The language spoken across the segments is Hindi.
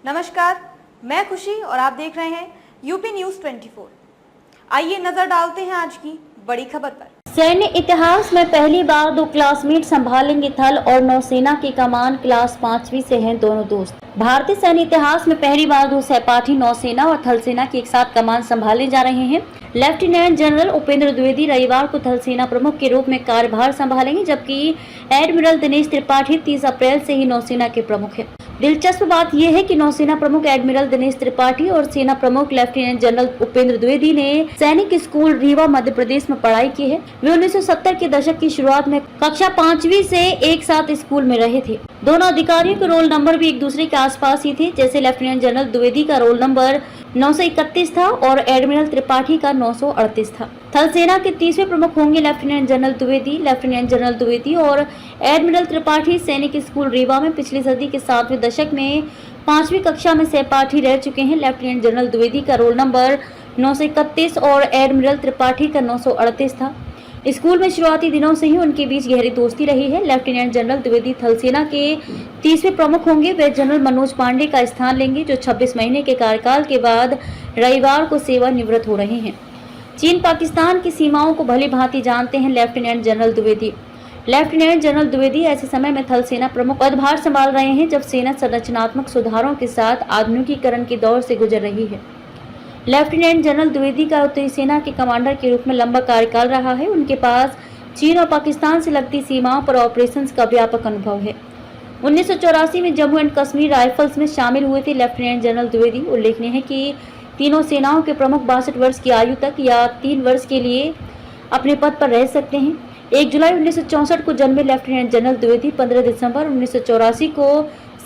नमस्कार, मैं खुशी और आप देख रहे हैं यूपी न्यूज़ 24। आइए नजर डालते हैं आज की बड़ी खबर पर। सैन्य इतिहास में पहली बार दो क्लासमेट संभालेंगे थल और नौसेना की कमान। क्लास 5वीं से हैं दोनों दोस्त। भारतीय सैन्य इतिहास में पहली बार दो सहपाठी नौसेना और थल सेना की एक साथ कमान संभालने जा रहे हैं। लेफ्टिनेंट जनरल उपेंद्र द्विवेदी रविवार को थल सेना प्रमुख के रूप में कार्यभार संभालेंगे, जबकि एडमिरल दिनेश त्रिपाठी 30 अप्रैल से ही नौसेना के प्रमुख हैं। दिलचस्प बात यह है कि नौसेना प्रमुख एडमिरल दिनेश त्रिपाठी और सेना प्रमुख लेफ्टिनेंट जनरल उपेंद्र द्विवेदी ने सैनिक स्कूल रीवा मध्य प्रदेश में पढ़ाई की है। वे 1970 के दशक की शुरुआत में कक्षा 5वीं से एक साथ स्कूल में रहे थे। दोनों अधिकारियों के रोल नंबर भी एक दूसरे के आसपास ही थे। जैसे लेफ्टिनेंट जनरल द्विवेदी का रोल नंबर 931 था और एडमिरल त्रिपाठी का 938 था। थल सेना के 30वें प्रमुख होंगे lieutenant general Dwivedi. Lieutenant general Dwivedi और एडमिरल त्रिपाठी सैनिक स्कूल रीवा में पिछली सदी के 7वें दशक में 5वीं कक्षा में सहपाठी रह चुके हैं। लेफ्टिनेंट जनरल द्विवेदी का रोल नंबर 931 और एडमिरल त्रिपाठी का 938 था। स्कूल में शुरुआती दिनों से ही उनके बीच गहरी दोस्ती रही है। लेफ्टिनेंट जनरल द्विवेदी थल सेना के 30वें प्रमुख होंगे। वे जनरल मनोज पांडे का स्थान लेंगे, जो 26 महीने के कार्यकाल के बाद रविवार को सेवानिवृत्त हो रहे हैं। चीन पाकिस्तान की सीमाओं को भली भांति जानते हैं lieutenant general Dwivedi. Lieutenant general Dwivedi ऐसे समय में थल सेना प्रमुख पदभार संभाल रहे हैं जब सेना संरचनात्मक सुधारों के साथ आधुनिकीकरण के दौर से गुजर रही है। लेफ्टिनेंट जनरल द्विवेदी का उत्तरी सेना के कमांडर के रूप में लंबा कार्यकाल रहा है। उनके पास चीन और पाकिस्तान से लगती सीमाओं पर ऑपरेशंस का व्यापक अनुभव है। 1984 में जम्मू एंड कश्मीर राइफल्स में शामिल हुए थे लेफ्टिनेंट जनरल द्विवेदी। उल्लेखनीय है कि तीनों सेनाओं के प्रमुख 62 वर्ष की आयु तक या 3 वर्ष के लिए अपने पद पर रह सकते हैं। 1 जुलाई 1964 को जन्मे लेफ्टिनेंट जनरल द्विवेदी 15 दिसंबर 1984 को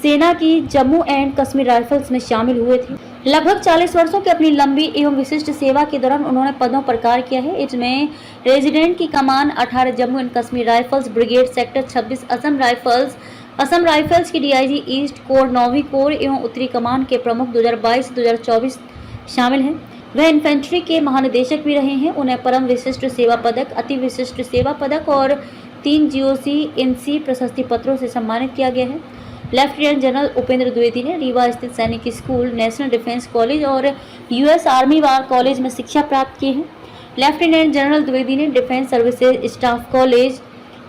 सेना की जम्मू एंड कश्मीर राइफल्स में शामिल हुए थे। लगभग 40 वर्षों की अपनी लंबी एवं विशिष्ट सेवा के दौरान उन्होंने पदों पर कार्य किया है। इसमें रेजिडेंट की कमान 18 Jammu and Kashmir rifles brigade, sector 26 Assam rifles की डीआईजी ईस्ट कोर, 9वीं कोर एवं उत्तरी कमान के प्रमुख 2022-2024 शामिल हैं। वह इन्फेंट्री के महानिदेशक भी रहे हैं। उन्हें परम विशिष्ट सेवा पदक, अति विशिष्ट सेवा पदक और 3 जीओसी इनसी प्रशस्ति पत्रों से सम्मानित किया गया है। लेफ्टिनेंट जनरल उपेंद्र द्विवेदी ने रीवा स्थित सैनिक स्कूल, नेशनल डिफेंस कॉलेज और यूएस आर्मी वार कॉलेज में शिक्षा प्राप्त की है। लेफ्टिनेंट जनरल द्विवेदी ने defence services staff college,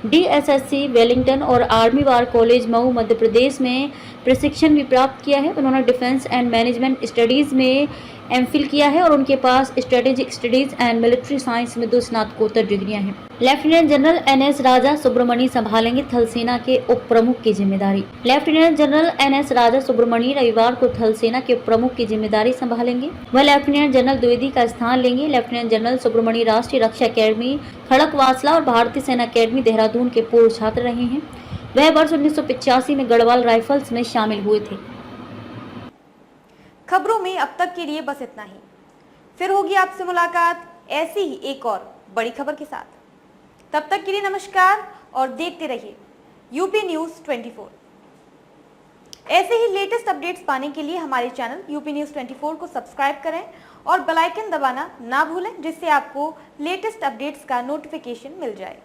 DSSC Wellington और army war college Mhow Madhya Pradesh में प्रशिक्षण भी प्राप्त किया है। उन्होंने डिफेंस एंड मैनेजमेंट स्टडीज़ में एमफिल किया है और उनके पास strategic studies and military science में 2 स्नातकोत्तर डिग्रियां हैं। Lieutenant general NS Raja Subramani संभालेंगे थल सेना के उप प्रमुख की जिम्मेदारी। Lieutenant general NS Raja Subramani रविवार को थल सेना के उप प्रमुख की जिम्मेदारी संभालेंगे। वह लेफ्टिनेंट जनरल द्विवेदी का स्थान लेंगे। लेफ्टिनेंट जनरल सुब्रमणी राष्ट्रीय रक्षा अकेडमी खड़कवासला और भारतीय सेना अकेडमी देहरादून के पूर्व छात्र रहे हैं। वह वर्ष 1985 में गढ़वाल राइफल्स में शामिल हुए थे। खबरों में अब तक के लिए बस इतना ही। फिर होगी आपसे मुलाकात ऐसी ही एक और बड़ी खबर के साथ। तब तक के लिए नमस्कार और देखते रहिए यूपी न्यूज़ 24। ऐसे ही लेटेस्ट अपडेट्स पाने के लिए हमारे चैनल यूपी न्यूज़ 24 को सब्सक्राइब करें और बेल आइकन दबाना ना भूलें, जिससे आपको लेटेस्ट अपडेट्स का नोटिफिकेशन मिल जाए।